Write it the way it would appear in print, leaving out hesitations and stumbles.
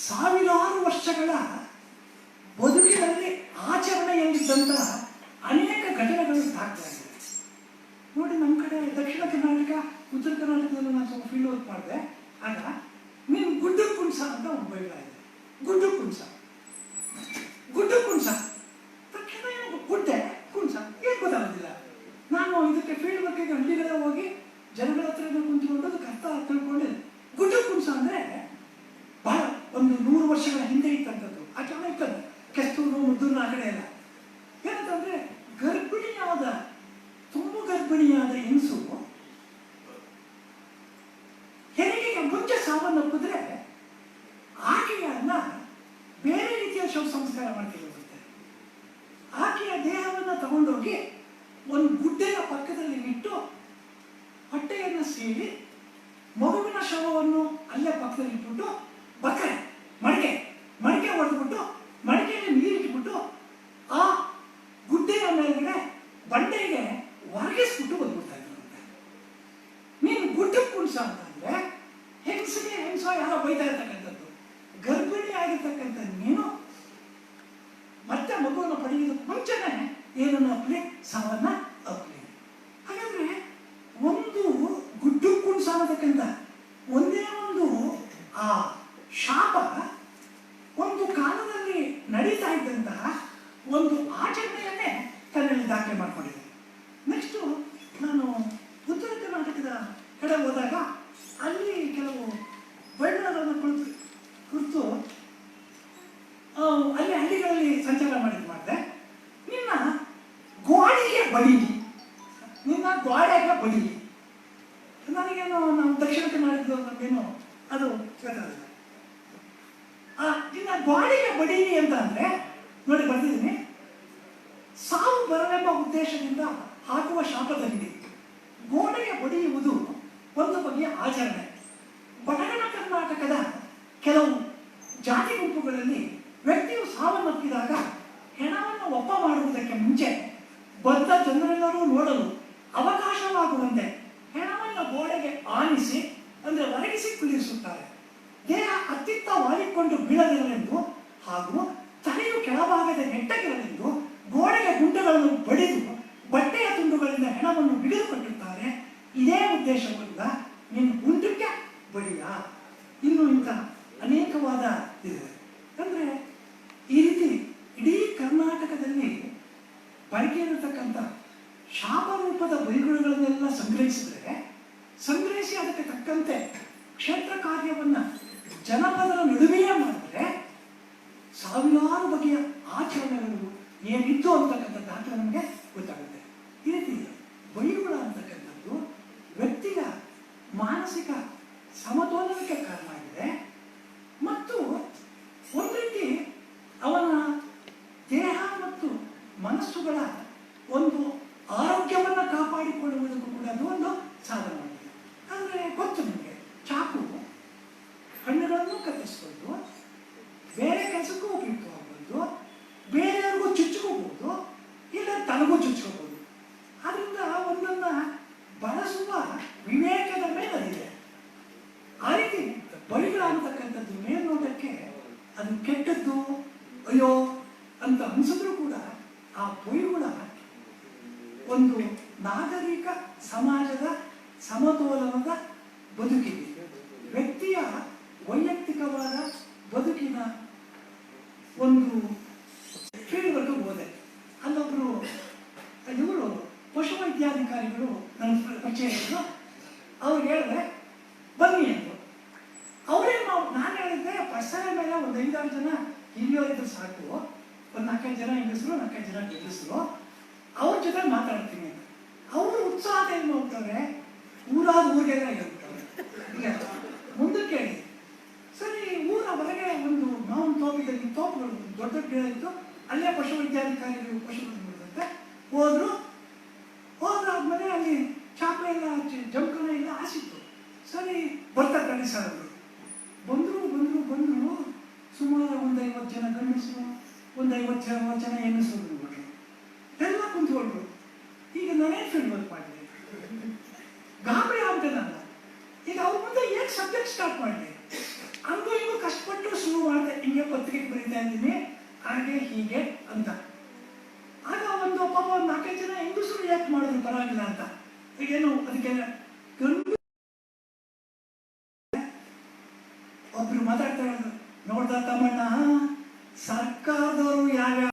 ಸಾವಿರಾರು ವರ್ಷಗಳ ಬದುಕಿನಲ್ಲಿ ಆಚರಣೆಯಲ್ಲಿದ್ದಂಥ ಅನೇಕ ಘಟನೆಗಳು ದಾಖಲಾಗಿದೆ. ನೋಡಿ, ನಮ್ಮ ಕಡೆ ದಕ್ಷಿಣ ಕರ್ನಾಟಕ, ಉತ್ತರ ಕರ್ನಾಟಕದಲ್ಲಿ ನಾನು ಸ್ವಲ್ಪ ಫೀಲ್ಡ್ ವರ್ಕ್ ಮಾಡಿದೆ. ಆಗ ನೀನು ಗುಡ್ಡು ಕುಂಸ ಅಂತ ಒಂದು ಬೈಲ ಇದೆ. ಗುಡ್ಡು ಕುಂಸ ತಕ್ಷಣ ಗುಡ್ಡೆ ಕುಂಸ ಏನು ಗೊತ್ತಾಗೋದಿಲ್ಲ. ನಾನು ಇದಕ್ಕೆ ಫೀಲ್ಡ್ ವರ್ಕಿಗೆ ಹಳ್ಳಿಗಳ ಹೋಗಿ ಜನಗಳ ಹತ್ರ ಕುಂತ್ಕೊಂಡು ಅದಕ್ಕೆ ಅರ್ಥ ತಿಳ್ಕೊಂಡು, ಗುಡ್ಡು ಕುಂಸ ಅಂದರೆ ಬಹಳ ಒಂದು 100 ವರ್ಷಗಳ ಹಿಂದೆ ಇತ್ತಂಥದ್ದು. ಆ ಕಾಲ ಇತ್ತದ್ದು, ಕೆಸ್ತೂರು ಮುದ್ದೂರು ಆ ಕಡೆ ಎಲ್ಲ. ಏನಂತಂದ್ರೆ ತುಂಬು ಗರ್ಭಿಣಿಯಾದ ಹೆಂಗಸು ಹೆರಿಗೆಗೆ ಮುಂಚೆ ಸಾವನ್ನಪ್ಪಿದ್ರೆ ಆಕೆಯನ್ನ ಬೇರೆ ರೀತಿಯ ಶವ ಸಂಸ್ಕಾರ ಮಾಡ್ತಿರುತ್ತೆ. ಆಕೆಯ ದೇಹವನ್ನು ತಗೊಂಡೋಗಿ ಒಂದು ಗುಡ್ಡೆಯ ಪಕ್ಕದಲ್ಲಿ ಇಟ್ಟು ಹೊಟ್ಟೆಯನ್ನು ಸೀಳಿ ಮಗುವಿನ ಶವವನ್ನು ಅಲ್ಲೇ ಪಕ್ಕದಲ್ಲಿ ಇಟ್ಬಿಟ್ಟು ಮಡಿಕೆ ಹೊಡೆದ್ಬಿಟ್ಟು ಮಡಿಕೆಯಲ್ಲಿ ನೀರಿಟ್ಬಿಟ್ಟು ಆ ಗುಡ್ಡೆಯ ಮೇಲ್ಗಡೆ ಬಂಡೆಗೆ ಒರಗಿಸ್ಬಿಟ್ಟು ಬಂದ್ಬಿಡ್ತಾ ಇದ್ರಂತೆ. ನೀನು ಗುಡ್ಡು ಕುಂಸ ಅಂತಂದ್ರೆ ಹೆಂಗಸೋ ಯಾರೋ ಬೈತಾ ಇರ್ತಕ್ಕಂಥದ್ದು. ಗರ್ಭಿಣಿ ಆಗಿರ್ತಕ್ಕಂಥ ನೀನು ಮತ್ತೆ ಮಗುವನ್ನು ಪಡೆಯೋದಕ್ಕೆ ಮುಂಚೆನೆ ಏನನ್ನು ಅಪ್ಲಿ, ಸಾವನ್ನ ಅಪ್ಲಿ. ಹಾಗಾದ್ರೆ ಒಂದು ಗುಡ್ಡು ಕುಂಸ ಅನ್ನತಕ್ಕಂಥ ಒಂದೇ ಒಂದು ಆ ಶಾಪ ಒಂದು ಕಾಲದಲ್ಲಿ ನಡೀತಾ ಇದ್ದಂತಹ ಒಂದು ಆಚರಣೆಯನ್ನೇ ತನ್ನಲ್ಲಿ ದಾಖಲೆ ಮಾಡಿಕೊಂಡಿದೆ. ನೆಕ್ಸ್ಟು ನಾನು ಉತ್ತರ ಕರ್ನಾಟಕದ ಕಡೆ ಹೋದಾಗ ಅಲ್ಲಿ ಕೆಲವು ಬೈಲರನ್ನು ಕುರಿತು ಅಲ್ಲಿ ಹಳ್ಳಿಗಳಲ್ಲಿ ಸಂಚಾರ ಮಾಡಿದೆ. ನಿನ್ನ ಗೋಡೆಗೆ ಬಡೀಲಿ, ನನಗೇನು ನಾವು ದಕ್ಷಿಣ ಕರ್ನಾಟಕದ ನಮಗೇನು ಅದು ಗೊತ್ತಾಗಲ್ಲ. ನಿನ್ನ ಗೋಡೆಗೆ ಬಡೀಲಿ ಅಂತ ಅಂದ್ರೆ ನೋಡಿ ಬರ್ತಿದ್ದೀನಿ. ಸಾವು ಬರಲೆಂಬ ಉದ್ದೇಶದಿಂದ ಹಾಕುವ ಶಾಪದಲ್ಲಿ ಗೋಡೆಗೆ ಬಡಿಯುವುದು ಒಂದು ಬಗೆಯ ಆಚರಣೆ. ಬಡಗಣ ಕರ್ನಾಟಕದ ಕೆಲವು ಜಾತಿ ಗುಂಪುಗಳಲ್ಲಿ ವ್ಯಕ್ತಿಯು ಸಾವನ್ನಪ್ಪಿದಾಗ ಹೆಣವನ್ನು ಒಪ್ಪ ಮಾಡುವುದಕ್ಕೆ ಮುಂಚೆ ಬದ್ಧ ಜನರೆಲ್ಲರೂ ನೋಡಲು ಅವಕಾಶವಾಗುವಂತೆ ಹೆಣವನ್ನು ಗೋಡೆಗೆ ಆನಿಸಿ ಅಂದರೆ ಒರಗಿಸಿ ಕುಳ್ಳಿರಿಸುತ್ತಾರೆ. ದೇಹ ಅತ್ತಿತ್ತ ವಾಲಿಕೊಂಡು ಬೀಳದಿರಲೆಂದು ಹಾಗೂ ತಲೆಯು ಕೆಳಭಾಗದ ನೆಟ್ಟಗಿರಲೆಂದು ಗೋಡೆಗೆ ಗುಂಡುಗಳನ್ನು ಬಡಿದು ಬಟ್ಟೆಯ ತುಂಡುಗಳಿಂದ ಹೆಣವನ್ನು ಬಿಡಿದುಕೊಟ್ಟಿರುತ್ತಾರೆ. ಇದೇ ಉದ್ದೇಶದಿಂದ ನಿನ್ನ ಗುಂಡಕ್ಕೆ ಬಡಿಯ. ಇನ್ನು ಇಂಥ ಅನೇಕವಾದ ಇದೆ. ಅಂದರೆ ಈ ರೀತಿ ಇಡೀ ಕರ್ನಾಟಕದಲ್ಲಿ ಬಳಕೆಯಿರತಕ್ಕಂಥ ಶಾಪರೂಪದ ಬೈಗುಳುಗಳನ್ನೆಲ್ಲ ಸಂಗ್ರಹಿಸಿ ಅದಕ್ಕೆ ತಕ್ಕಂತೆ ಕ್ಷೇತ್ರ ಕಾರ್ಯವನ್ನು ಜನಪದರ ನಡುವೆಯೇ ಮಾಡಿದ್ರೆ ಸಾವಿರಾರು ಬಗೆಯ ಆಚರಣೆಗಳು ಏನಿತ್ತು ಅಂತಕ್ಕಂಥ ದಾಖಲೆ ನಮಗೆ ಗೊತ್ತಾಗುತ್ತೆ. ಈ ರೀತಿ ಬೈಗುಳ ಅಂತಕ್ಕಂಥದ್ದು ವ್ಯಕ್ತಿಯ ಮಾನಸಿಕ ಸಮತೋಲನಕ್ಕೆ ಕಾರಣ ಆಗಿದೆ ಮತ್ತು ಒಂದು ರೀತಿ ಅವನ ದೇಹ ಮತ್ತು ಮನಸ್ಸುಗಳ ಒಂದು ಆರೋಗ್ಯವನ್ನು ಕಾಪಾಡಿಕೊಳ್ಳುವುದಕ್ಕೂ ಕೂಡ ಅದು ಒಂದು ಸಾಧನವಾಗಿದೆ. ಅಂದರೆ ಗೊತ್ತು ನಿಮಗೆ, ಚಾಕು ಹಣ್ಣುಗಳನ್ನು ಕತ್ತರಿಸ್ಕೊಂಡು ಬೇರೆ ಕೆಲಸಕ್ಕೂ ಉಪಯುಕ್ತವಾಗಬಹುದು, ಬೇರೆಯವ್ರಿಗೂ ಚುಚ್ಕೋಬಹುದು, ಇಲ್ಲ ತನಗೂ ಚುಚ್ಕೋಬಹುದು. ಅದರಿಂದ ಒಂದನ್ನ ಬಳಸುವ ವಿವೇಕದ ಮೇಲದಿದೆ. ಆ ರೀತಿ ಬೈಗುಳ ಅಂತಕ್ಕಂಥದ್ದು ಮೇಲ್ನೋಟಕ್ಕೆ ಅದು ಕೆಟ್ಟದ್ದು, ಅಯ್ಯೋ ಅಂತ ಅನಿಸಿದ್ರು ಕೂಡ ಆ ಬೈಗುಳ ಒಂದು ನಾಗರಿಕ ಸಮಾಜದ ಸಮತೋಲನದ ಬದುಕಿಗೆ, ವ್ಯಕ್ತಿಯ ವೈಯಕ್ತಿಕವಾದ ಬದುಕಿನ ಒಂದು ಫೀಲ್ಡ್ವರೆಗೂ ಹೋದೆ. ಅಲ್ಲೊಬ್ರು ಇವರು ಪಶುವೈದ್ಯಾಧಿಕಾರಿಗಳು ನನ್ನ ಪರಿಚಯ ಇದ್ರು. ಅವ್ರು ಹೇಳಿದ್ರೆ ಬನ್ನಿ ಅಂದರು. ಅವರೇನು ನಾನು ಹೇಳಿದ್ದೆ ಪರ್ಸನ ಮೇಲೆ ಒಂದು 5-6 ಜನ ಹಿರಿಯೋರಿದ್ರು ಸಾಕು, ಒಂದು 4-5 ಜನ ಹೆಂಗಸರು 4-5 ಜನ ಗಂಡಸರು, ಅವ್ರ ಜೊತೆ ಮಾತಾಡ್ತೀನಿ ಅಂತ. ಅವರು ಉತ್ಸಾಹದ ಏನು ಹೋಗ್ತಾರೆ, ಊರಿಗೆಲ್ಲ ಹೇಳ್ಬಿಟ್ಟವ್ರೆ. ಈಗ ಮುಂದಕ್ಕೆ ಹೇಳಿ ಸರಿ, ಊರ ಹೊರಗೆ ಒಂದು ಮಾವಿನ ತೋಪಿದಲ್ಲಿ ತೋಪುಗಳು ದೊಡ್ಡ ಗಿಡ ಇತ್ತು, ಅಲ್ಲೇ ಪಶುವೈದ್ಯಾಧಿಕಾರಿಗಳು ಪಶುಗಳನ್ನು ಬಿಡುತ್ತೆ. ಹೋದ್ರಾದ್ಮೇಲೆ ಅಲ್ಲಿ ಚಾಪೆ ಎಲ್ಲ ಜಂಕನ ಎಲ್ಲ ಹಾಸಿತ್ತು. ಸರಿ ಬರ್ತಾರೆ ಕಣಿ ಸರ್ ಅವರು ಬಂದರು. ಸುಮಾರು ಒಂದು 50 ಜನ ಗಂಡಸರು, ಒಂದು 50 ಜನ ಹೆಂಗಸರು ಬಂದ್ಬಿಟ್ರು. ಎಲ್ಲ ಕುಂತ್ಕೊಂಡ್ರು. ಈಗ ನಾನೇನು ಫೀಲ್ಡ್ ವರ್ಕ್ ಮಾಡಿದೆ, ಗಾಬರಿ ಆಗ್ತದೆ. ನಾನು ಈಗ ಅವ್ರ ಮುಂದೆ ಏನು ಸಬ್ಜೆಕ್ಟ್ ಸ್ಟಾರ್ಟ್ ಮಾಡಿದೆ, ಹಂಗೂ ಹಿಂಗೂ ಕಷ್ಟಪಟ್ಟು ಶುರು ಹಿಂಗೆ ಪತ್ರಿಕೆ ಬರೀತಾ ಇದ್ದೀನಿ, ಹಾಗೆ ಹೀಗೆ ಅಂತ. ಆಗ ಒಂದು ಪಾಪ ಒಂದು 4 ಜನ ಹೆಂಗಸರು ರಿಯಾಕ್ಟ್ ಮಾಡಿದ್ರು ಪರವಾಗಿಲ್ಲ ಅಂತ. ಈಗೇನು ಅದಕ್ಕೆ ಗಂಡು ಒಬ್ರು ಮಾತಾಡ್ತಾ ಇರೋದು, ನೋಡ್ದ ತಮ್ಮಣ್ಣ ಸರ್ಕಾರದವರು ಯಾವ್ಯಾವ